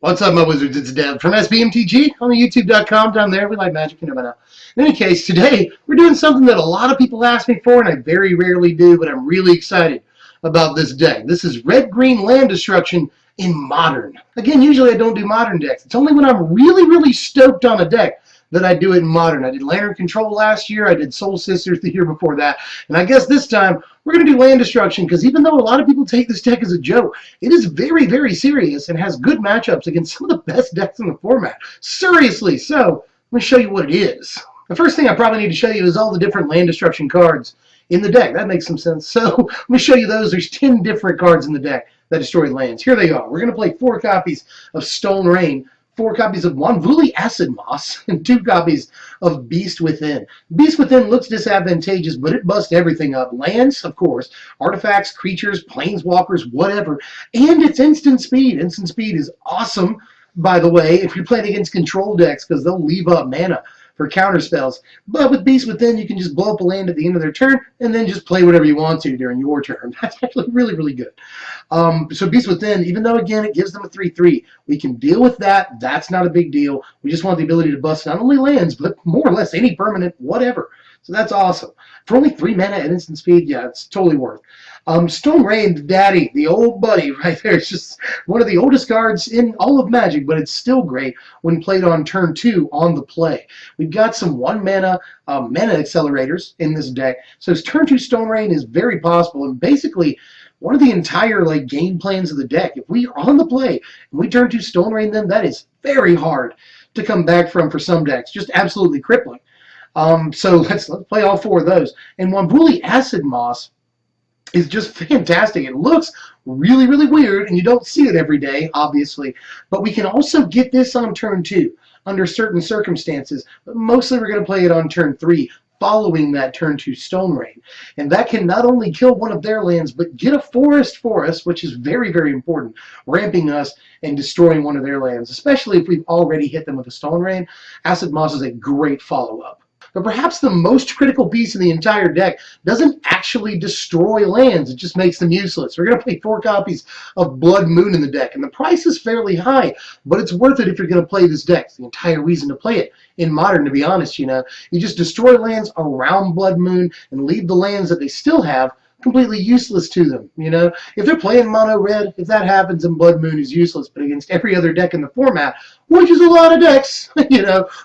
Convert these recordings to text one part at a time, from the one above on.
What's up, my wizards? It's Deb from SBMTG on the YouTube.com down there. We like magic, you know by now. In any case, today we're doing something that a lot of people ask me for, and I very rarely do, but I'm really excited about this deck. This is red-green land destruction in Modern. Again, usually I don't do Modern decks. It's only when I'm really stoked on a deck that I do it in Modern. I did Lantern Control last year. I did Soul Sisters the year before that. And I guess this time we're going to do Land Destruction because even though a lot of people take this deck as a joke, it is very serious and has good matchups against some of the best decks in the format. Seriously. So let me show you what it is. The first thing I probably need to show you is all the different Land Destruction cards in the deck. That makes some sense. So let me show you those. There's 10 different cards in the deck that destroy lands. Here they are. We're going to play 4 copies of Stone Rain, 4 copies of Mwonvuli Acid Moss, and 2 copies of Beast Within. Beast Within looks disadvantageous, but it busts everything up. Lands, of course, artifacts, creatures, planeswalkers, whatever. And it's instant speed. Instant speed is awesome, by the way, if you're playing against control decks, because they'll leave up mana for counter spells. But with Beast Within, you can just blow up a land at the end of their turn and then just play whatever you want to during your turn. That's actually really good. So Beast Within, even though, again, it gives them a 3/3, we can deal with that. That's not a big deal. We just want the ability to bust not only lands, but more or less any permanent, whatever. So that's awesome. For only 3 mana at instant speed, yeah, it's totally worth. Stone Rain, Daddy, the old buddy right there. It's just one of the oldest cards in all of Magic, but it's still great when played on turn 2 on the play. We've got some 1 mana mana accelerators in this deck. So turn 2 Stone Rain is very possible, and basically one of the entire game plans of the deck. If we are on the play and we turn 2 Stone Rain, then that is very hard to come back from for some decks. Just absolutely crippling. So let's play all 4 of those. And Mwonvuli Acid Moss is just fantastic. It looks really weird, and you don't see it every day, obviously. But we can also get this on turn 2 under certain circumstances. But mostly we're going to play it on turn 3 following that turn 2 Stone Rain. And that can not only kill one of their lands, but get a forest for us, which is very important, ramping us and destroying one of their lands, especially if we've already hit them with a Stone Rain. Acid Moss is a great follow-up. But perhaps the most critical piece in the entire deck doesn't actually destroy lands. It just makes them useless. We're going to play 4 copies of Blood Moon in the deck. And the price is fairly high, but it's worth it if you're going to play this deck. It's the entire reason to play it in Modern, to be honest. You just destroy lands around Blood Moon and leave the lands that they still have completely useless to them. If they're playing mono red, if that happens, then Blood Moon is useless. But against every other deck in the format, which is a lot of decks,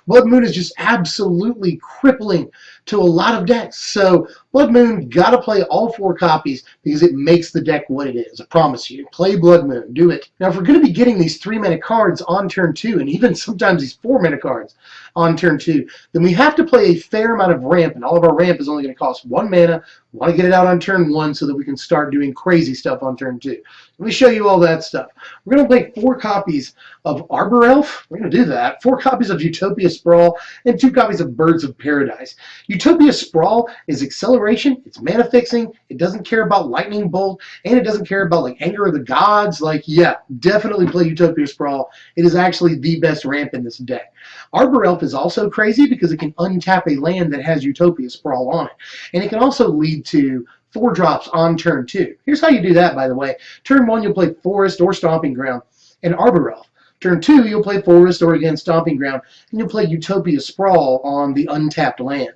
Blood Moon is just absolutely crippling to a lot of decks. So Blood Moon, gotta play all 4 copies because it makes the deck what it is. I promise you. Play Blood Moon. Do it. Now, if we're going to be getting these 3 mana cards on turn 2, and even sometimes these 4 mana cards on turn 2, then we have to play a fair amount of ramp, and all of our ramp is only going to cost 1 mana. We want to get it out on turn 1 so that we can start doing crazy stuff on turn 2. Let me show you all that stuff. We're going to play 4 copies of Arbor Elf. We're going to do that. 4 copies of Utopia Sprawl and 2 copies of Birds of Paradise. Utopia Sprawl is acceleration. It's mana fixing. It doesn't care about Lightning Bolt, and it doesn't care about Anger of the Gods. Yeah, definitely play Utopia Sprawl. It is actually the best ramp in this deck. Arbor Elf is also crazy because it can untap a land that has Utopia Sprawl on it, and it can also lead to 4 drops on turn 2. Here's how you do that, by the way. Turn 1, you'll play Forest or Stomping Ground and Arbor Elf. Turn 2, you'll play Forest or, again, Stomping Ground, and you'll play Utopia Sprawl on the untapped land.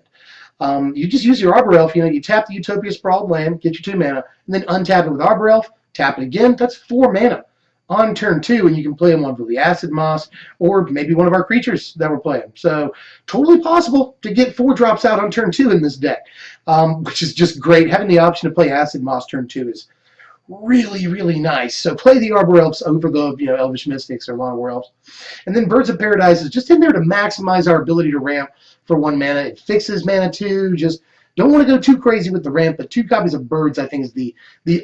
You just use your Arbor Elf. You tap the Utopia Sprawl land, get your 2 mana, and then untap it with Arbor Elf, tap it again. That's 4 mana on turn 2, and you can play them on the Acid Moss or maybe one of our creatures that we're playing. So totally possible to get 4 drops out on turn 2 in this deck, which is just great. Having the option to play Acid Moss turn 2 is really nice. So play the Arbor Elves over the Elvish Mystics or Lawn War Elves. And then Birds of Paradise is just in there to maximize our ability to ramp for 1 mana. It fixes mana 2. Just don't want to go too crazy with the ramp, but 2 copies of Birds, I think, is the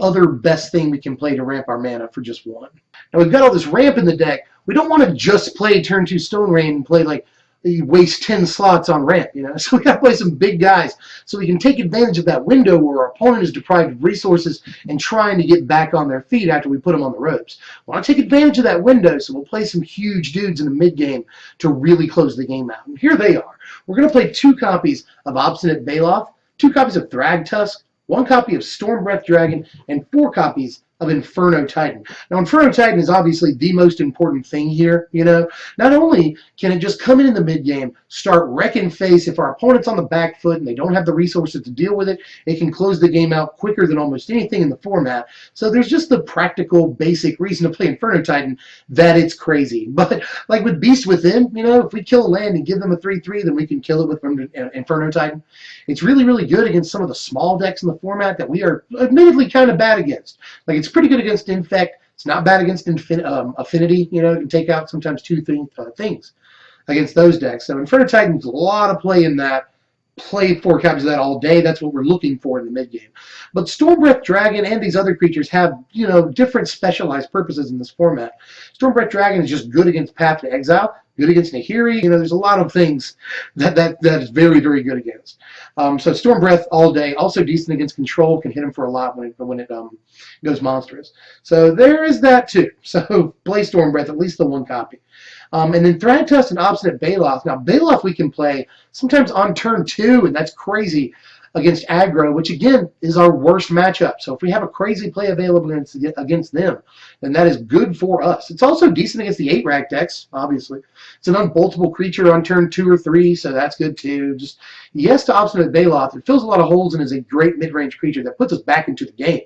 other best thing we can play to ramp our mana for just 1. Now, we've got all this ramp in the deck. We don't want to just play turn 2 Stone Rain and play you waste 10 slots on ramp, So we got to play some big guys so we can take advantage of that window where our opponent is deprived of resources and trying to get back on their feet after we put them on the ropes. We want to take advantage of that window, so we'll play some huge dudes in the mid-game to really close the game out. And here they are. We're going to play 2 copies of Obstinate Baloth, 2 copies of Thragtusk, 1 copy of Stormbreath Dragon, and 4 copies of Inferno Titan. Now, Inferno Titan is obviously the most important thing here, you know. Not only can it just come in the mid-game, start wrecking face. If our opponent's on the back foot and they don't have the resources to deal with it, it can close the game out quicker than almost anything in the format. So there's just the practical, basic reason to play Inferno Titan that it's crazy. But like with Beast Within, you know, if we kill a land and give them a 3/3, then we can kill it with Inferno Titan. It's really, really good against some of the small decks in the format that we are admittedly kind of bad against. Like, it's pretty good against Infect. It's not bad against Affinity. You know, it can take out sometimes two things against those decks. So Inferno Titan's a lot of play in that. Play 4 copies of that all day. That's what we're looking for in the mid game. But Stormbreath Dragon and these other creatures have, you know, different specialized purposes in this format. Stormbreath Dragon is just good against Path to Exile, good against Nahiri. You know, there's a lot of things that is very, very good against. So Stormbreath all day, also decent against Control, can hit him for a lot when it goes monstrous. So there is that too. So play Stormbreath, at least the 1 copy. And then Thragtusk and Obstinate Baloth. Now, Baloth we can play sometimes on turn 2, and that's crazy against aggro, which again is our worst matchup. So if we have a crazy play available against them, then that is good for us. It's also decent against the 8-rack decks, obviously. It's an unboltable creature on turn 2 or 3, so that's good too. Just yes to Obstinate Baloth. It fills a lot of holes and is a great mid-range creature that puts us back into the game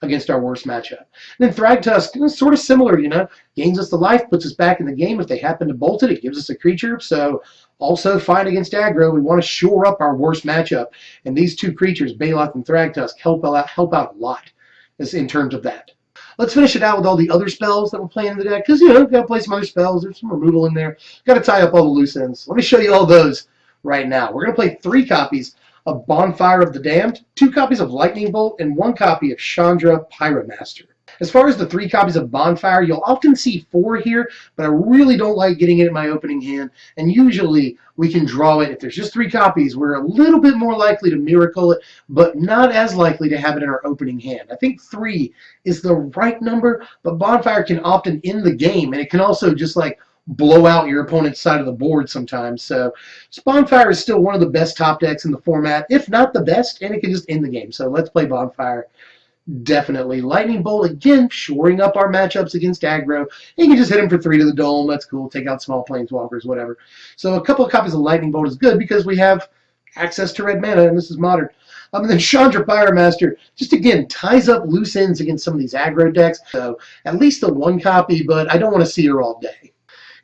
against our worst matchup. And then Thragtusk is sort of similar, you know, gains us the life, puts us back in the game. If they happen to bolt it, it gives us a creature. So also fine against aggro. We want to shore up our worst matchup. And these 2 creatures, Baloth and Thragtusk, help out a lot in terms of that. Let's finish it out with all the other spells that we're playing in the deck, because, you know, got to play some other spells. There's some removal in there. Got to tie up all the loose ends. Let me show you all those right now. We're going to play 3 copies of Bonfire of the Damned, 2 copies of Lightning Bolt, and 1 copy of Chandra Pyromaster. As far as the 3 copies of Bonfire, you'll often see 4 here, but I really don't like getting it in my opening hand, and usually we can draw it. If there's just 3 copies, we're a little bit more likely to miracle it, but not as likely to have it in our opening hand. I think 3 is the right number, but Bonfire can often end the game, and it can also just like blow out your opponent's side of the board sometimes. So Bonfire is still one of the best top decks in the format, if not the best, and it can just end the game. So let's play Bonfire. Definitely. Lightning Bolt, again, shoring up our matchups against aggro. You can just hit him for 3 to the dome. That's cool. Take out small planeswalkers, whatever. So a couple of copies of Lightning Bolt is good because we have access to red mana, and this is modern. And then Chandra Pyromaster, just again, ties up loose ends against some of these aggro decks. So at least the 1 copy, but I don't want to see her all day.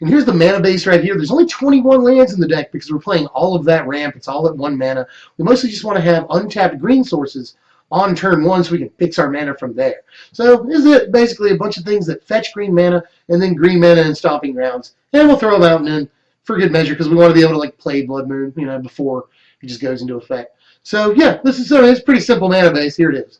And here's the mana base right here. There's only 21 lands in the deck because we're playing all of that ramp. It's all at 1 mana. We mostly just want to have untapped green sources on turn 1 so we can fix our mana from there. So this is basically a bunch of things that fetch green mana and then green mana and Stomping Grounds. And we'll throw a Mountain in for good measure because we want to be able to like play Blood Moon, you know, before it just goes into effect. So yeah, it's pretty simple mana base. Here it is.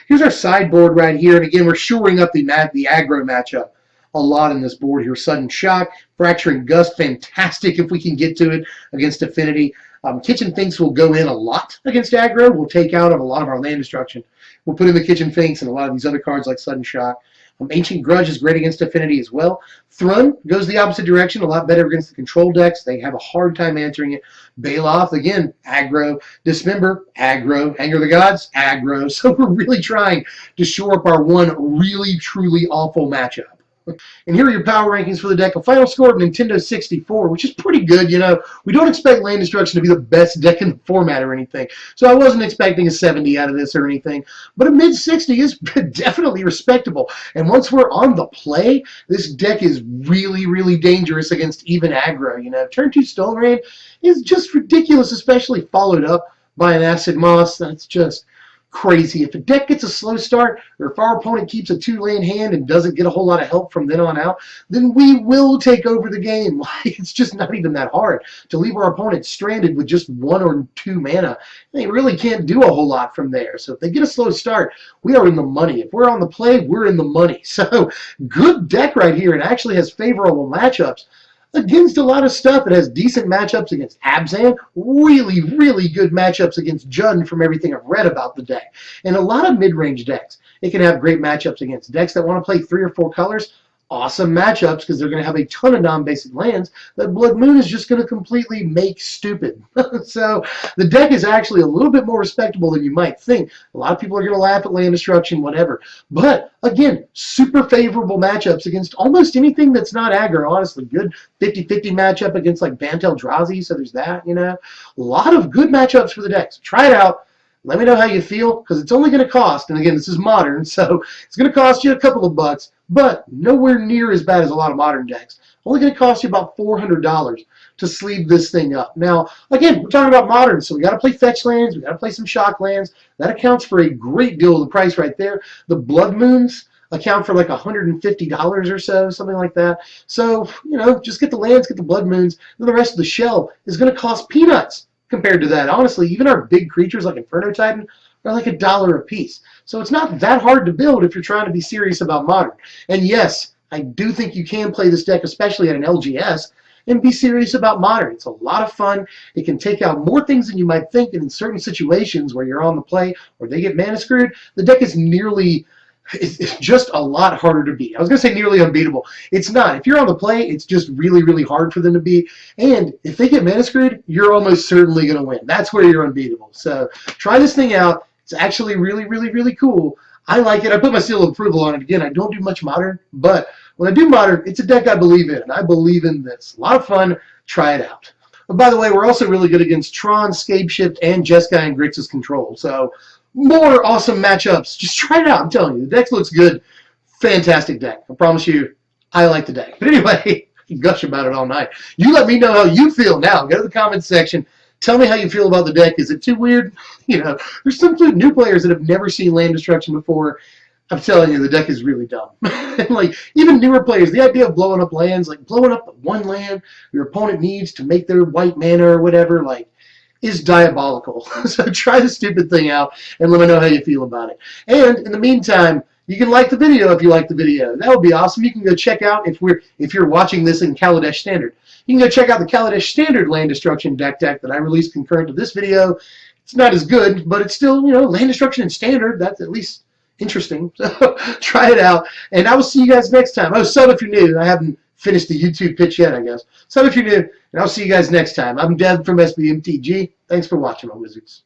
Here's our sideboard right here. And again, we're shoring up the aggro matchup a lot in this board here. Sudden Shock, Fracturing Gust, fantastic if we can get to it against Affinity. Kitchen Finks will go in a lot against aggro. We'll take out of a lot of our land destruction. We'll put in the Kitchen Finks and a lot of these other cards like Sudden Shock. Ancient Grudge is great against Affinity as well. Thrun goes the opposite direction, a lot better against the control decks. They have a hard time answering it. Baloth, again, aggro. Dismember, aggro. Anger the Gods, aggro. So we're really trying to shore up our one really, truly awful matchup. And here are your power rankings for the deck. A final score of Nintendo 64, which is pretty good. You know, we don't expect Land Destruction to be the best deck in the format or anything. So I wasn't expecting a 70 out of this or anything. But a mid-60 is definitely respectable. And once we're on the play, this deck is really, really dangerous against even aggro. You know, turn 2 Stone Rain is just ridiculous, especially followed up by an Acid Moss. That's just crazy. If a deck gets a slow start, or if our opponent keeps a 2-land hand and doesn't get a whole lot of help from then on out, then we will take over the game. Like, it's just not even that hard to leave our opponent stranded with just 1 or 2 mana. They really can't do a whole lot from there. So if they get a slow start, we are in the money. If we're on the play, we're in the money. So good deck right here. It actually has favorable matchups against a lot of stuff. It has decent matchups against Abzan, really, really good matchups against Jund from everything I've read about the deck. And a lot of mid-range decks. It can have great matchups against decks that want to play 3 or 4 colors. awesome matchups because they're going to have a ton of non-basic lands that Blood Moon is just going to completely make stupid. So the deck is actually a little bit more respectable than you might think. A lot of people are going to laugh at land destruction, whatever. But again, super favorable matchups against almost anything that's not aggro, honestly. Good 50-50 matchup against like Bantel Drazi, so there's that, you know. A lot of good matchups for the deck. So try it out. Let me know how you feel, because it's only going to cost, and again, this is modern, so it's going to cost you a couple of bucks, but nowhere near as bad as a lot of modern decks. Only going to cost you about $400 to sleeve this thing up. Now, again, we're talking about modern, so we got to play fetch lands, we got to play some shock lands. That accounts for a great deal of the price right there. The Blood Moons account for like $150 or so, something like that. So, you know, just get the lands, get the Blood Moons, and the rest of the shell is going to cost peanuts compared to that. Honestly, even our big creatures like Inferno Titan are like $1 a piece. So it's not that hard to build if you're trying to be serious about modern. And yes, I do think you can play this deck, especially at an LGS, and be serious about modern. It's a lot of fun. It can take out more things than you might think, and in certain situations where you're on the play or they get mana screwed, the deck is it's just a lot harder to beat. I was going to say nearly unbeatable. It's not. If you're on the play, it's just really, really hard for them to beat. And if they get mana screwed, you're almost certainly going to win. That's where you're unbeatable. So try this thing out. It's actually really, really, really cool. I like it. I put my seal of approval on it. Again, I don't do much modern, but when I do modern, it's a deck I believe in, and I believe in this. A lot of fun. Try it out. But by the way, we're also really good against Tron, Scapeshift, and Jeskai and Grixis Control. So more awesome matchups. Just try it out. I'm telling you, the deck looks good. Fantastic deck. I promise you, I like the deck. But anyway, I can gush about it all night. You let me know how you feel now. Go to the comments section. Tell me how you feel about the deck. Is it too weird? You know, there's some new players that have never seen land destruction before. I'm telling you, the deck is really dumb. And like, even newer players, the idea of blowing up lands, like blowing up one land your opponent needs to make their white mana or whatever, like, is diabolical. So try the stupid thing out and let me know how you feel about it. And in the meantime, you can like the video if you like the video. That would be awesome. You can go check out, if you're watching this in Kaladesh Standard, you can go check out the Kaladesh Standard Land Destruction deck that I released concurrent to this video. It's not as good, but it's still, you know, Land Destruction in Standard. That's at least interesting. So try it out. And I will see you guys next time. Oh, sub if you're new. I haven't finished the YouTube pitch yet, I guess. Sub if you're new, and I'll see you guys next time. I'm Dev from SBMTG. Thanks for watching, my wizards.